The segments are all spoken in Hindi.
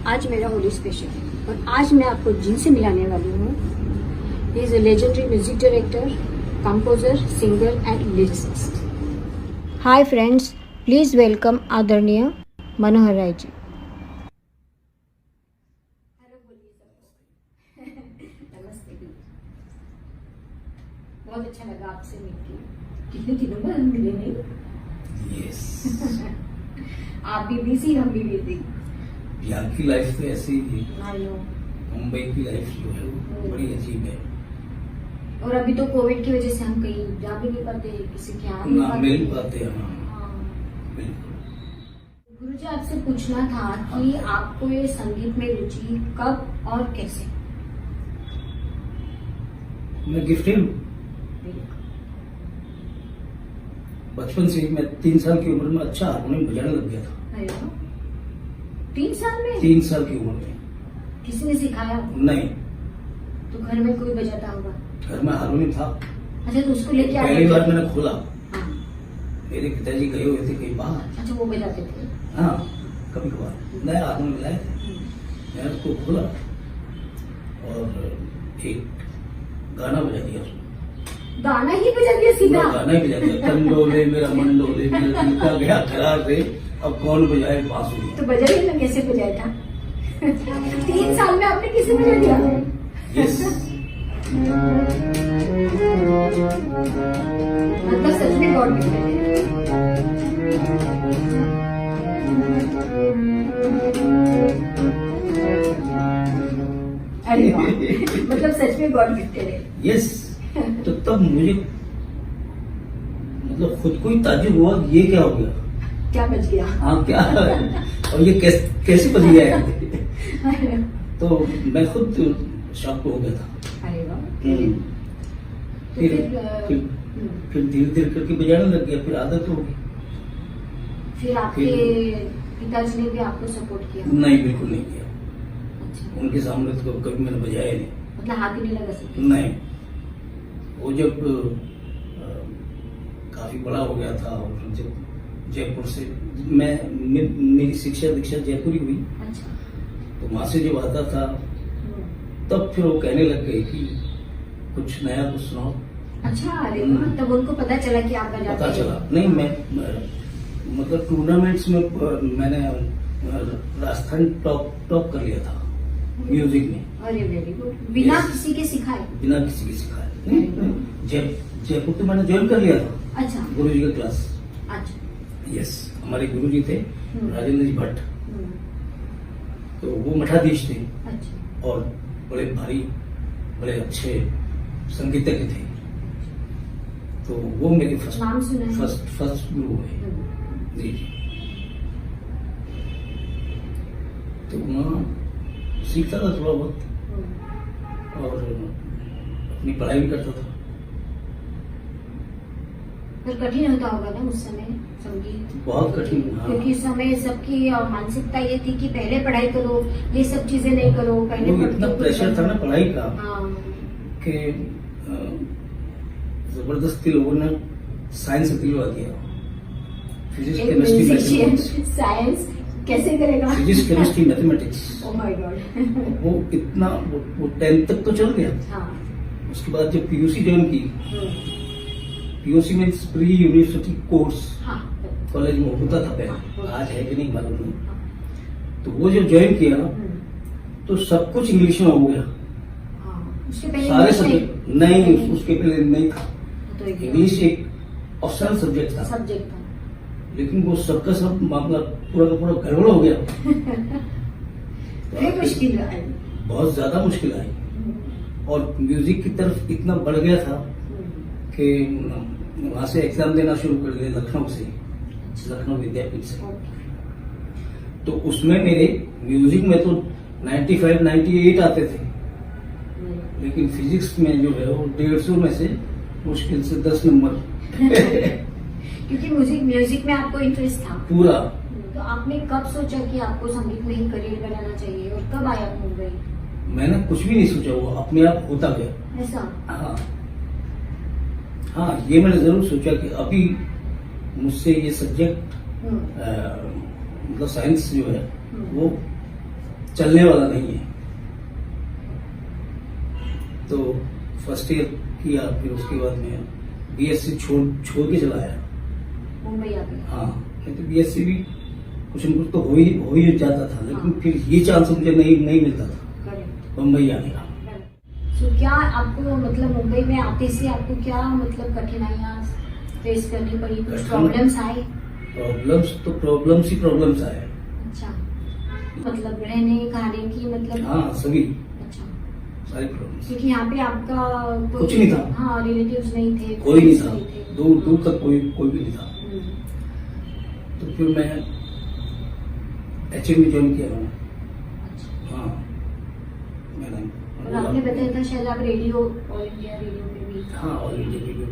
आज मेरा होली स्पेशल है और आज मैं आपको जिनसे मिलाने वाली हूँ, he is a legendary music director, composer, singer and lyricist. Hi friends, please welcome आदरणीय मनोहर राय जी। नमस्ते। बहुत अच्छा लगा आपसे मिलकर। कितने दिनों बाद हम मिले नहीं? यस। आप भी बिजी, हम भी बिजी। यहाँ की लाइफ तो ऐसी ही है। I know. मुंबई की लाइफ जो है वो बड़ी अजीब है। और अभी तो कोविड की वजह से हम कहीं जा भी नहीं पाते, किसी के यहाँ ना मिल पाते हैं। हाँ। बिल्कुल। गुरुजी, आपसे पूछना था कि आपको ये संगीत में रुचि कब और कैसे? मैं गिफ्टेड हूँ। बचपन से ही मैं 3 साल की उम्र में अच्छा हारमोनियम बजाने लग गया था। अरे वाह। 3 साल में? 3 साल की उम्र में। किसी ने सिखाया आपको? नहीं। तो घर में कोई बजाता होगा? घर में हारमोनियम था। अच्छा, तो उसको लेके पहली बार मैंने खोला। हाँ। मेरे पिताजी गए हुए थे कहीं बाहर। अच्छा, वो बजाते थे? हाँ, कभी कभार नया हारमोनियम लाए थे। मैंने उसको खोला और एक गाना बजा दिया उसमें। गाना ही बजा दिया सीधा? गाना ही बजा दिया। कंडोले मेरा मंडोले मेरा दिल का गया करार रे, अब कौन बजाए बांसुरी। तो बजा ही ना, कैसे बजाया था? 3 साल में आपने किसे बजा दिया? यस। मतलब सच में गॉड गिफ्टेड है। अरे वाह, मतलब सच में गॉड गिफ्टेड है। यस। तो तब मुझे मतलब खुद को ही ताज्जुब हुआ, ये क्या हो गया, क्या बच गया? हाँ क्या और ये कैसे बज गया है? तो मैं खुद शॉक हो गया था। अरे वाह। तो फिर धीरे धीरे करके बजाने लग गया, फिर आदत हो गई। फिर आपके पिताजी ने भी आपको सपोर्ट किया? नहीं, बिल्कुल नहीं किया। अच्छा। उनके सामने तो कभी मैंने बजाया नहीं। मतलब हाथ ही नहीं लगा सकते? नहीं। वो जब काफी बड़ा हो गया था और जब जयपुर से मेरी शिक्षा दीक्षा जयपुर ही हुई। अच्छा। तो वहां से जब आता था तब फिर वो कहने लग गए कि कुछ नया कुछ सुनाओ। अच्छा। अरे वाह, तब उनको पता चला कि आप बजाते पता हैं? चला। नहीं, मैं मतलब टूर्नामेंट्स में मैंने राजस्थान टॉप कर लिया था म्यूजिक में। अरे वेरी गुड। बिना किसी के सिखाए? बिना किसी के सिखाए। जयपुर तो मैंने ज्वाइन कर लिया था। अच्छा। गुरुजी का क्लास। अच्छा। यस। हमारे गुरुजी थे राजेंद्र जी भट्ट। तो वो मठाधीश थे। अच्छा। और बड़े भारी, बड़े अच्छे संगीतज्ञ थे। तो वो मेरे नाम सुना है? फर्स्ट गुरु है। जी। तो वहाँ सीखता था थोड़ा बहुत और अपनी पढ़ाई भी करता था। फिर कठिन होता होगा ना उस समय संगीत? बहुत कठिन। हाँ। क्योंकि इस समय सबकी मानसिकता ये थी कि पहले पढ़ाई करो, ये सब चीजें नहीं करो, पहले वो इतना प्रेशर था ना पढ़ाई का। हाँ। कि जबरदस्ती लोगों ने साइंस दिलवा दिया। Physics, chemistry, mathematics. साइंस कैसे करेगा? Physics, chemistry, mathematics. Oh my God. वो इतना वो 10th तक तो चल गया। हाँ। उसके बाद जब पीयूसी ज्वाइन की, पीयूसी में प्री यूनिवर्सिटी कोर्स हाँ। कॉलेज में होता था पहले, आज है कि नहीं मालूम नहीं। तो वो जब ज्वाइन किया तो सब कुछ इंग्लिश में हो गया। उसके पहले सारे सब्जेक्ट नहीं, उसके पहले नहीं था। तो इंग्लिश एक ऑप्शनल सब्जेक्ट था। लेकिन वो सबका सब मामला पूरा का पूरा गड़बड़ हो गया। फिर मुश्किल आई, बहुत ज्यादा मुश्किल आई। और म्यूजिक की तरफ इतना बढ़ गया था कि वहां से एग्जाम देना शुरू कर दिया, लखनऊ से, लखनऊ विद्यापीठ से। तो उसमें मेरे म्यूजिक में तो 95, 98 आते थे। लेकिन फिजिक्स में जो है वो 150 में से मुश्किल से 10 नंबर। क्योंकि म्यूजिक में आपको इंटरेस्ट था पूरा। तो आपने कब सोचा कि आपको संगीत में ही करियर बनाना चाहिए और कब आया मुंबई? मैंने कुछ भी नहीं सोचा, वो अपने आप होता गया। ऐसा? हाँ हाँ, ये मैंने जरूर सोचा कि अभी मुझसे ये सब्जेक्ट मतलब साइंस जो है वो चलने वाला नहीं है। तो फर्स्ट ईयर किया, फिर उसके बाद में बीएससी छोड़ के चला आया मुंबई आ गए। हाँ, नहीं तो बीएससी भी कुछ न कुछ तो हो ही जाता था, लेकिन फिर ये चांस मुझे नहीं मिलता था मुंबई आने का। तो क्या आपको मतलब मुंबई में आते से आपको क्या मतलब कठिनाइयाँ फेस करनी पड़ी, कुछ प्रॉब्लम्स आए? प्रॉब्लम्स ही प्रॉब्लम्स आए। अच्छा, मतलब रहने खाने की मतलब? हाँ, सभी। अच्छा, सारी प्रॉब्लम्स। क्योंकि यहाँ पे आपका कुछ नहीं था। हाँ, रिलेटिव्स नहीं थे, कोई नहीं था, दूर तक कोई भी नहीं था। तो फिर मैं HM में ज्वाइन किया मैंने। अच्छा। हाँ, मैंने और आपने बताया था शायद आप रेडियो, ऑल इंडिया रेडियो पे भी? हाँ, ऑल इंडिया रेडियो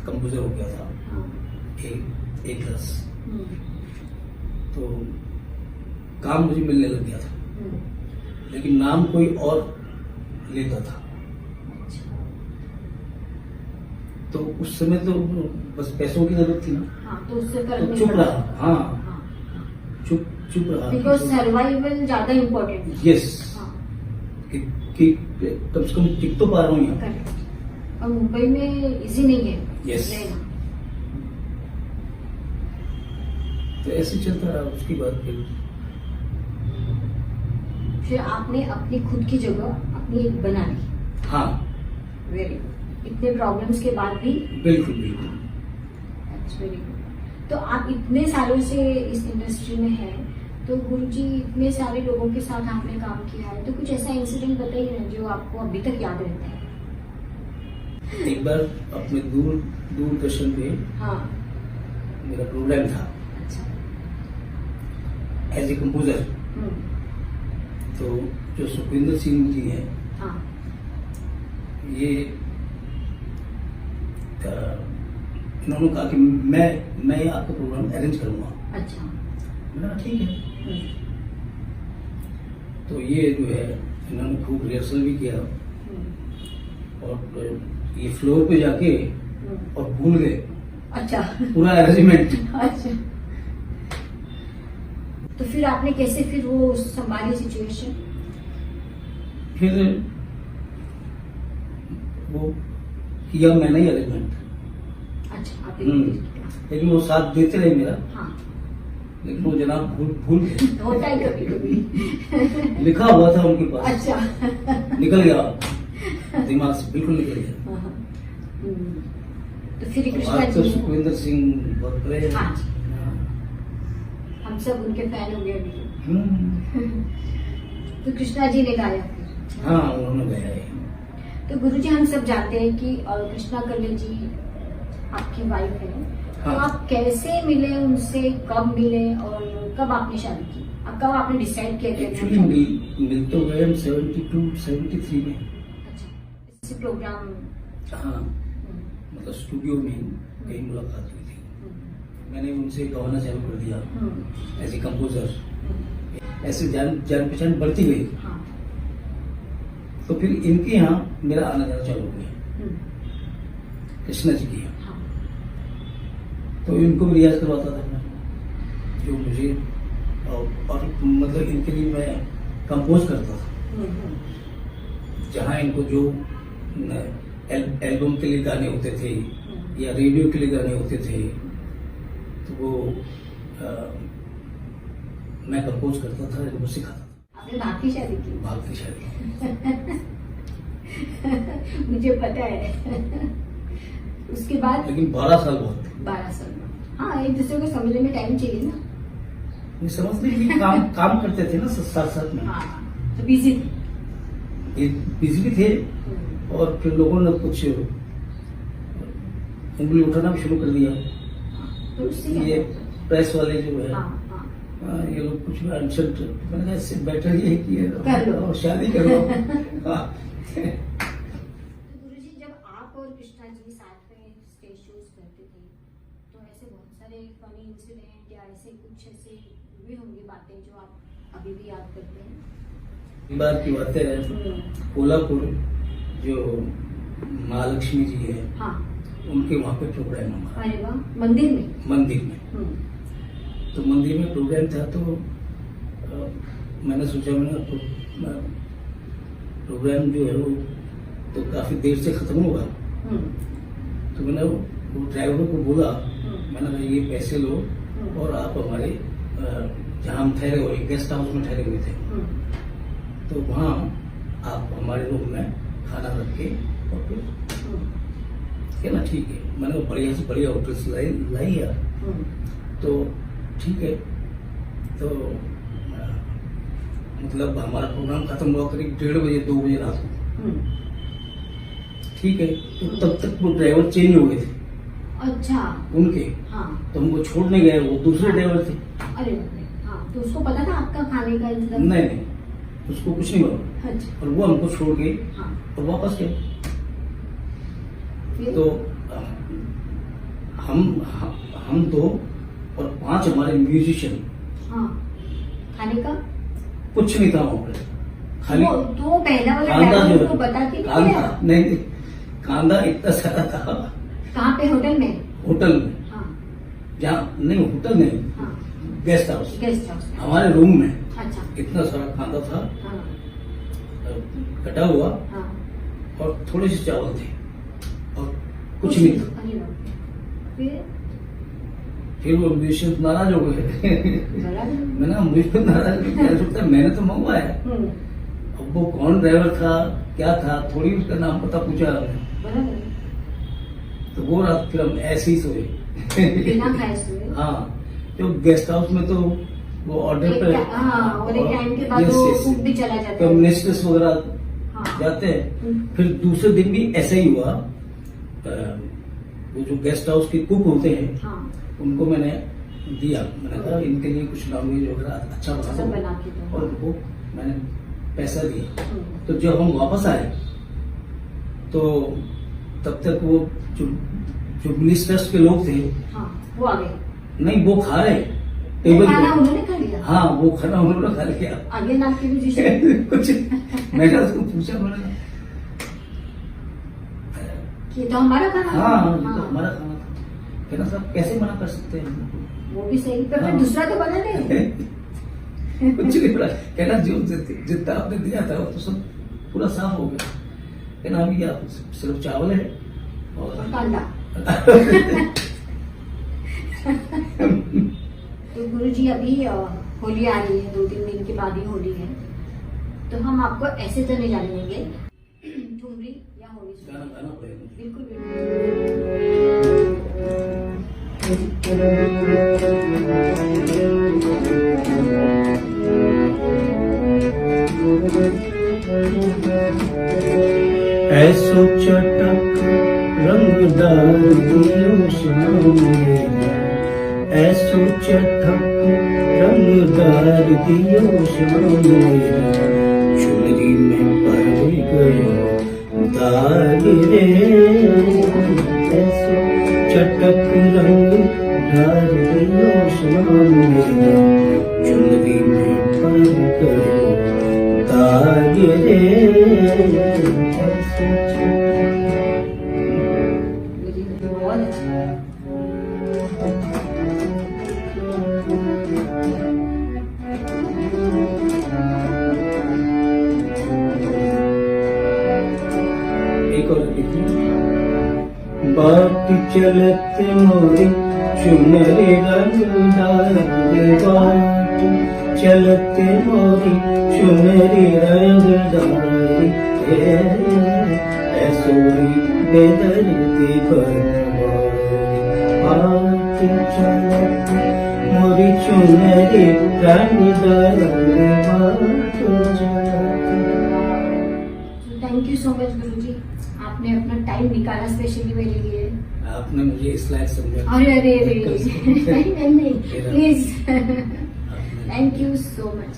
कंपोजर हो गया था। हाँ। एक क्लास। तो काम मुझे मिलने लग गया था, लेकिन नाम कोई और लेता था। तो उस समय तो बस पैसों की जरूरत थी ना। हाँ, तो उससे तो चुप रहा। हाँ, चुप रहा। बिकॉज सर्वाइवल ज्यादा इम्पोर्टेंट है। यस, कि कम से कम टिक तो पा रहा हूँ यहाँ। करेक्ट। और मुंबई में इजी नहीं है Yes. रहना। तो ऐसे चलता रहा। उसके बाद फिर आपने अपनी खुद की जगह अपनी एक बना ली। हाँ, वेरी गुड। इतने प्रॉब्लम्स के बाद भी? बिल्कुल। That's very good. तो आप इतने सालों से इस इंडस्ट्री में हैं, तो गुरुजी इतने सारे लोगों के साथ आपने काम किया है, तो कुछ ऐसा इंसिडेंट बताइए ना जो आपको अभी तक याद रहता है। एक बार अपने दूरदर्शन पे हाँ। मेरा प्रोग्राम था अच्छा। As a composer. तो जो सुखविंदर सिंह जी हैं, हाँ। ये इन्होंने कहा कि मैं आपका प्रोग्राम अरेंज करूंगा। अच्छा। मैंने कहा ठीक है। तो ये जो है इन्होंने खूब रिहर्सल भी किया, और ये फ्लोर पे जाके और भूल गए। अच्छा। पूरा अरेंजमेंट। अच्छा। तो फिर आपने कैसे फिर वो संभाली सिचुएशन? फिर वो किया मैंने ही अरेंजमेंट। अच्छा, आप लेकिन वो साथ देते रहे मेरा। हाँ। लेकिन वो जनाब भूल गए। होता है कभी कभी। लिखा हुआ था उनके पास। अच्छा। निकल गया दिमाग से, बिल्कुल निकल गया। तो फिर कृष्णा आज तो जी, सुखविंदर सिंह बहुत बड़े हैं। हाँ जी, हम सब उनके फैन हो गए अभी। तो कृष्णा जी ने गाया फिर? हाँ, उन्होंने गाया है। तो गुरुजी हम सब जानते हैं कि कृष्णा कल्ले जी आपकी वाइफ है। हाँ। तो आप कैसे मिले उनसे, कब मिले और कब आपने शादी की? कब आपने डिसाइड किया कि एक्चुअली मिल तो गए हम 72-73 में। अच्छा, इसी प्रोग्राम? हाँ, मतलब स्टूडियो में कहीं मुलाकात हुई थी। मैंने उनसे गाना चालू कर दिया एज ए कंपोजर। ऐसे जान पहचान बढ़ती गई। हाँ। तो फिर इनके यहाँ मेरा आना जाना चालू हो गया, कृष्णा जी के यहाँ। हाँ। तो इनको भी रियाज करवाता था मैं, जो मुझे और मतलब इनके लिए मैं कंपोज करता था। जहाँ इनको जो एल्बम के लिए गाने होते थे या रेडियो के लिए गाने होते थे, तो वो मैं कंपोज करता था, इनको सिखाता था। आपने भाग की शादी की? भाग की शादी। मुझे पता है। उसके बाद? लेकिन 12 साल बहुत थे। 12 साल में? हाँ, एक दूसरे को समझने में टाइम चाहिए ना। समझते कि काम करते थे ना साथ में। हाँ, तो बिजी थे। बिजी भी थे, और फिर लोगों ने कुछ उंगली उठाना भी शुरू कर दिया। तो उससे क्या ये होता? प्रेस वाले जो है, हाँ, हाँ। ये लोग कुछ अनशन, मैंने कहा इससे बेटर ये है कि कर लो। और शादी करो। हाँ। तो गुरुजी, जब आप और कृष्णा जी साथ में स्टेज शोज करते थे, तो ऐसे बहुत सारे फनी इंसिडेंट या ऐसे कुछ ऐसे हुए होंगे बातें जो आप अभी भी याद करते हैं? एक बार की बात है, कोल्हापुर जो महालक्ष्मी जी है, हाँ। उनके वहाँ पे प्रोग्राम हुआ। अरे वाह, मंदिर में? मंदिर में। तो मंदिर में प्रोग्राम था, तो मैंने सोचा प्रोग्राम जो है वो तो काफी देर से खत्म होगा, तो मैंने वो ड्राइवर को बोला, मैंने कहा ये पैसे लो और आप हमारे जहाँ हम ठहरे हुए गेस्ट हाउस में ठहरे हुए थे, तो वहाँ आप हमारे रूम में खाना रख के और फिर कहना ठीक है। मैंने वो बढ़िया से बढ़िया होटल से लाई है, तो ठीक है। तो मतलब हमारा प्रोग्राम खत्म हुआ करीब 1:30 बजे 2 बजे रात को, ठीक है। तो तब तक वो ड्राइवर चेंज हो गए थे। अच्छा। उनके हाँ। तो हमको छोड़ने गए, वो दूसरे ड्राइवर थे। अरे हाँ, तो उसको पता था आपका खाने का इंतजाम? नहीं, उसको कुछ नहीं हुआ। अच्छा। और वो हमको छोड़ के हाँ। और वापस गए। फिर? तो हम 2 और 5 हमारे म्यूजिशियन। हाँ। खाने का कुछ नहीं था वहाँ पे, खाली तो पहला वाला कांदा ड्राइवर जो को बताती थी कांदा क्या? नहीं, कांदा इतना सारा था। कहाँ पे? होटल में? होटल में, हाँ। जहाँ नहीं, होटल नहीं, हाँ। गेस्ट हाउस, गेस्ट हाउस में। हमारे रूम में अच्छा। इतना सारा कांदा था हाँ। कटा हुआ, हाँ। और थोड़े से चावल थे और कुछ नहीं था। अरे बाप रे। फिर वो म्यूजिशियन नाराज हो गए। बराबर। मैंने म्यूजिशियन नाराज हो गए, सोचता मैंने तो मंगवाया। अब वो कौन ड्राइवर था, क्या था, थोड़ी उसका नाम पता पूछा हमने। बराबर। तो वो रात फिर हम ऐसे ही सोए। बिना खाए सोए? हाँ, जो गेस्ट हाउस में तो वो ऑर्डर पे, हाँ, और एक टाइम के बाद yes, वो yes, कुक भी चला जाता तो है। मिस्ट्रेस वगैरह हाँ। जाते हैं। फिर दूसरे दिन भी ऐसा ही हुआ। वो जो गेस्ट हाउस के कुक होते हैं, हाँ। उनको मैंने दिया, मैंने कहा इनके लिए कुछ नॉनवेज वगैरह अच्छा सब बना बना के दो, दो। और उनको मैंने पैसा दिया। तो जब हम वापस आए तो तब तक वो जो मिनिस्टर्स के लोग थे, हाँ, वो आ गए। नहीं वो खा रहे टेबल खाना पे। उन्होंने खा लिया? हाँ, वो खाना उन्होंने खा लिया। आगे नाक के म्यूजिशियन कुछ मैंने उसको पूछा, मैंने ये तो हमारा खाना था। हाँ, ये तो हमारा खाना था। कहना साहब कैसे मना कर सकते हैं? वो भी सही, पर फिर हाँ। दूसरा तो बना दे। कुछ नहीं पड़ा। कहना जो जितना आपने दिया था वो तो सब पूरा साफ हो गया। कहना अभी आप सिर्फ चावल है और कांदा। तो गुरुजी अभी होली आ रही है, 2-3 दिन के बाद ही होली है, तो हम आपको ऐसे तो नहीं जाने देंगे ठुमरी या होली से। गाना गाना पड़ेगा। बिल्कुल बिल्कुल। ऐसो चटक रंगदार दियो शाम मेरा, ऐसो चटक रंगदार दियो शाम मेरा, चुनरी में पड़ गयो दाग रे, ऐसो चटक रंगदार दियो शाम मेरा, चुनरी में पड़ गयो दाग रे, ऐसो गुरुजी बहुत अच्छा। एक और देखिए। बात चलत मोरी चुनरी रंगदार, बात चलत मोरी चुनरी रंगदार, ऐसोरी बेदर्दी बनवारी, बात चलत मोरी चुनरी रंगदार, बात चलत। थैंक यू सो मच गुरुजी, आपने अपना टाइम निकाला स्पेशली मेरे लिए। आपने मुझे इस लायक समझा। अरे अरे अरे नहीं नहीं please. Thank you so much.